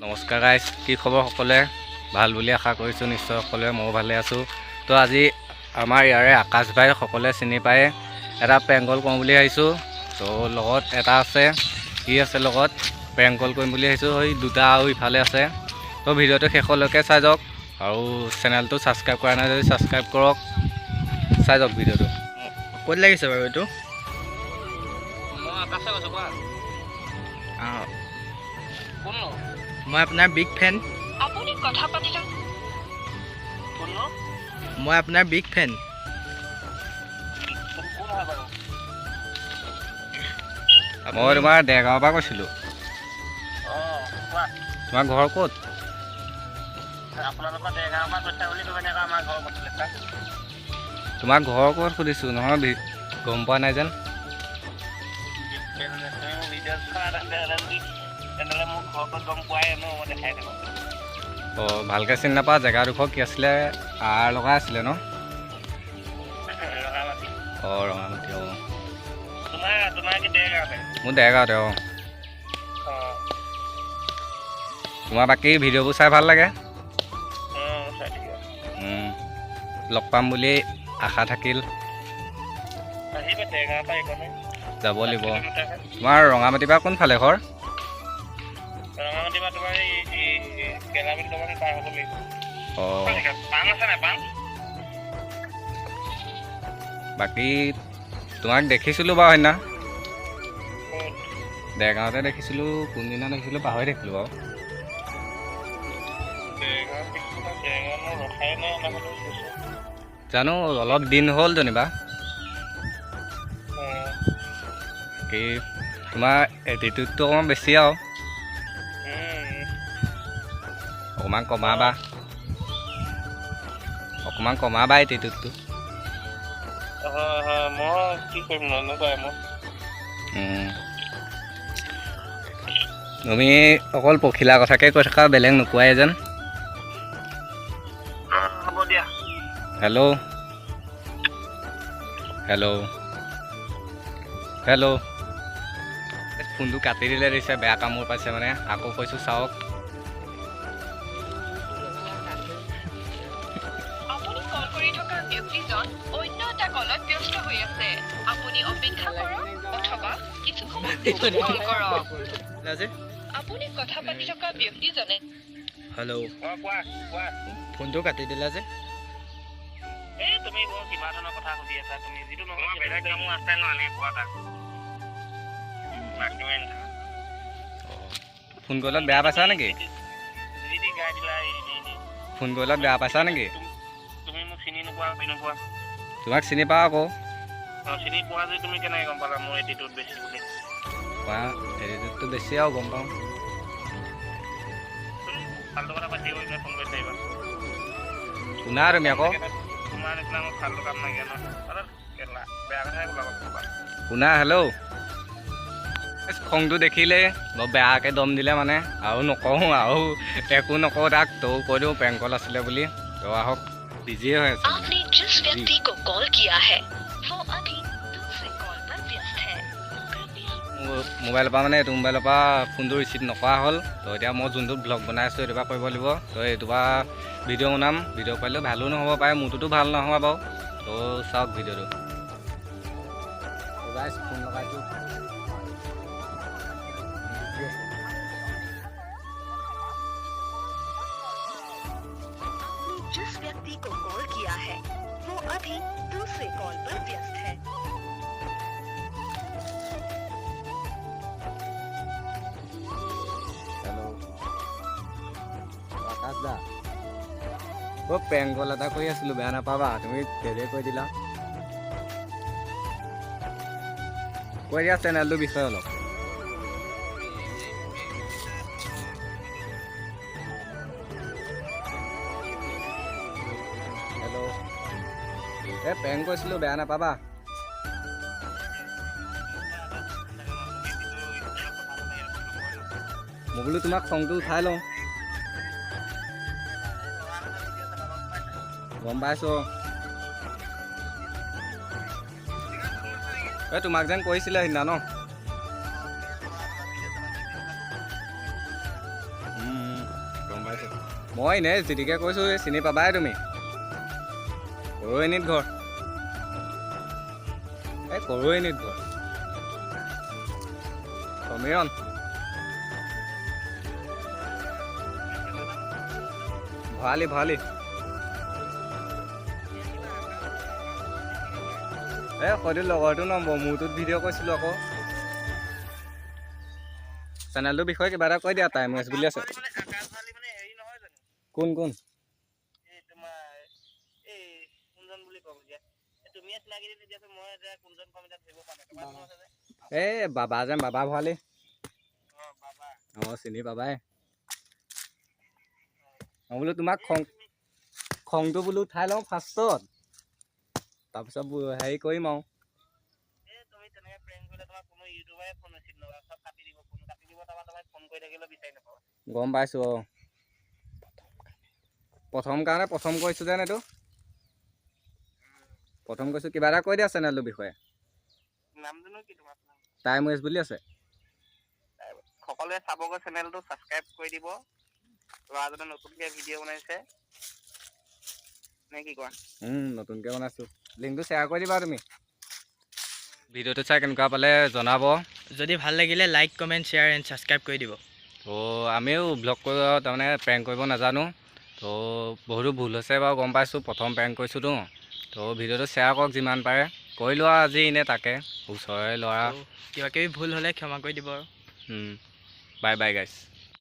নমস্কাৰ গাইজ, কি খবৰ সকলোৱে? ভাল বুলি আশা কৰিছোঁ নিশ্চয় সকলোৱে, ময়ো ভালে আছোঁ। তো আজি আমাৰ ইয়াৰে আকাশ ভাই সকলোৱে চিনি পায়, এটা প্ৰেংক কল কৰোঁ বুলি আহিছোঁ। তো লগত এটা আছে, কি আছে লগত প্ৰেংক কল কৰিম বুলি আহিছোঁ। সেই দুটা আৰু ইফালে আছে। তো ভিডিঅ'টো শেষলৈকে চাই যাওক আৰু চেনেলটো ছাবস্ক্ৰাইব কৰা নাই যদি ছাবস্ক্ৰাইব কৰক, চাই যাওক ভিডিঅ'টো। ক'ত লাগিছে বাৰু এইটো? মই আকাশে কৈছোঁ, কোৱা কোননো? মই আপোনাৰ বিগ ফেন। আপুনি কথা পাতি কোননো? মই আপোনাৰ বিগ ফেন। কোন হয় বাৰু? মই তোমাৰ দেৰগাঁৱৰ পৰা কৈছিলোঁ। অঁ কোৱা, তোমাৰ ঘৰ ক'ত? আপোনালোকৰ দেৰগাঁৱৰ পৰা কৈছা বুলি ক'ব এনেকুৱা আমাৰ ঘৰৰ কথা লেখা। তোমাৰ ঘৰ ক'ত সুধিছোঁ নহয়, গম পোৱা নাই যেন। তুমি মোক ভিডিঅ' চোৱা তেনেহ'লে মোৰ ঘৰ ক'ত গম পোৱাই ন, মই দেখাই থাকোঁ। অঁ, ভালকৈ চিনি নাপাওঁ। জেগাডোখৰ কি আছিলে? আৰ লগাই আছিলে ন? ৰঙামাটি। অঁ, ৰঙামাটি। অঁ, তোমাৰ কি দেৰগাঁৱতে? মোৰ দেৰগাঁৱতে। অঁ, অঁ তোমাৰ বাকী ভিডিঅ'বোৰ চাই ভাল লাগে। চাই থাকিবা। লগ পাম বুলি আশা থাকিল। আহিবা দেৰগাঁৱৰ পৰা এইকণে যাব লাগিব। কিলোমিটাৰহে। তোমাৰ ৰঙামাটিৰ পৰা কোনফালে ঘৰ? ৰঙামাটিৰ পৰা তোমাৰ এই গেলাবিল দোকান পাৰ হ'ব লাগিব। অঁ, পাণ আছে নাই পাণ? বাকী তোমাক দেখিছিলোঁ বাৰু সেইদিনা ক'ত? দেৰগাঁৱতে দেখিছিলোঁ। কোনদিনা দেখিছিলোঁ পাহৰি থাকিলোঁ বাৰু। দেৰগাঁৱত দেখিছোঁ না, দেৰগাঁৱত মই ৰখাই নাই নহ'লে গৈছোঁ। জানো, অলপ দিন হ'ল যেনিবা। অঁ কি তোমাৰ এটিটিউডটো অকণমান বেছি আৰু অকণমান কমাবা এটিটিউডটো। হয় হয়, মই কি কৰিম ন, এনেকুৱাই মই। তুমি অকল পখিলা কথাকে কৈ থাকা, বেলেগ নোকোৱাই যেন। হ'ব দিয়া। Hello' hello' hello'. ফোনটো কাটি দিলে দিছে, বেয়া কামোৰ পাইছে মানে। আকৌ কৈছোঁ চাওক। আপুনি কল কৰি থকা ব্যক্তিজন অন্য এটা কলত ব্যস্ত হৈ আছে। আপুনি অপেক্ষা কৰক অথবা কিছু সময় পিছত কল কৰক। আপুনি কথা পাতি থকা ব্যক্তিজনে হেল্ল', অঁ কোৱা কোৱা। ফোনটো কাটি দিলা যে? এই তুমি বৰ কিবা ধৰণৰ কথা সুধি আছা। তুমি যিটো নহয় বেলেগ কামো আছে ন, এনেকৈ কোৱা তাক। ফোন কৰিলত বেয়া পাইছা নেকি? যি গাই দিলা ফোন কৰিলত বেয়া পাইছা নেকি? তুমি মোক চিনি নোপোৱা, নোপোৱা। তোমাক চিনি পাওঁ আকৌ। অঁ, চিনি পোৱা যে তুমি কেনেকৈ গম পালা মোৰ এটিটিউড বেছি বুলি? এটিটিউডটো বেছি আৰু গম পাওঁ। ফাল্টু কথা পাতি ফোন কৰি থাকিবা। শুনা তুমি আকৌ। তোমাৰ নিচিনা মোৰ ফাল্টু কাম নাইকিয়া ন। বেয়া কথাই ওলাব। শুনা, হেল্ল'। খংটো দেখিলে বৰ বেয়াকৈ দম দিলে মানে। আৰু নকওঁ, আৰু একো নকওঁ তাক। তৌ কৈ দিওঁ প্ৰেংক কল আছিলে বুলি। তো আহক, বিজিয়ে হৈ আছে। आपने जिस व्यक्ति को कॉल किया है वो अभी दूसरे कॉल पर व्यस्त है। মোৰ মোবাইলৰ পৰা মানে, এইটো মোবাইলৰ পৰা ফোনটো ৰিচিভ নকৰা হ'ল। তো এতিয়া মই যোনটো ব্লগ বনাই আছোঁ এইটোৰ পৰা কৰিব লাগিব। তো এইটোৰ পৰা ভিডিঅ' বনাম। ভিডিঅ' পাৰিলেও ভালো নহ'ব পাৰে, মোৰটোতো ভাল নহ'ব বাৰু। তো চাওক ভিডিঅ'টো। ফোন লগাইছোঁ। जिस व्यक्ति को कॉल किया है वो अभी दूसरे कॉल पर व्यस्त है। হেল্ল', আকাশ দা। প্ৰেংক কল এটা কৰি আছিলোঁ, বেয়া নাপাবা। তুমি কেলেই কৈ দিলা? কৈ দিয়া চেনেলটোৰ বিষয়ে অলপ। হেল্ল', এই প্ৰেংক কৰিছিলোঁ, বেয়া নাপাবা। মই বোলো তোমাক খংটো উঠাই লওঁ। গম পাইছোঁ। এই তোমাক যেন কৈছিলে সেইদিনা ন? মই এনেই যিটিকে কৈছোঁ চিনি পাবাই তুমি কৰৈনীত ঘৰ এই কৰৈনীত ঘৰ সমীৰণ ভৰালি সৈটো লগৰটো নম্বৰ মোৰটোত ভিডিঅ' কৈছিলোঁ আকৌ চেনেলটোৰ বিষয়ে কিবা এটা কৈ দিয়া টাইম ৱেষ্ট বুলি আছে কোন এই বাবা যেন বাবা ভৰালি অঁ চিনি পাবাই মই বোলো তোমাক খংটো বোলো উঠাই লওঁ ফাৰ্ষ্টত তাৰপিছত হেৰি কৰিম আৰু গম পাইছোঁ অঁ প্ৰথম কৈছোঁ যেন এইটো প্ৰথম কৈছোঁ কিবা এটা কৈ দিয়া চেনেলটোৰ বিষয়ে টাইম ৱেষ্ট বুলি আছে সকলোৱে চাবগৈ চেনেলটো ছাবস্ক্ৰাইব কৰি দিব ল'ৰাজনে নতুনকৈ ভিডিঅ' বনাইছে নে কি কোৱা নতুনকৈ বনাইছোঁ লিংকটো শ্বেয়াৰ কৰি দিবা তুমি ভিডিঅ'টো চাই কেনেকুৱা পালে জনাব যদি ভাল লাগিলে like comment share and subscribe কৰি দিব তো আমিও ব্লগ কৰিব তাৰমানে প্ৰেংক কৰিব নাজানো তো বহুতো ভুল হৈছে বাৰু গম পাইছোঁ প্ৰথম প্ৰেংক কৰিছোঁতো তো ভিডিঅ'টো শ্বেয়াৰ কৰক যিমান পাৰে কৰি লোৱা আজি এনেই তাকে ওচৰৰে ল'ৰা কিবা কিবি ভুল হ'লে ক্ষমা কৰি দিব আৰু বাই বাই গাইছ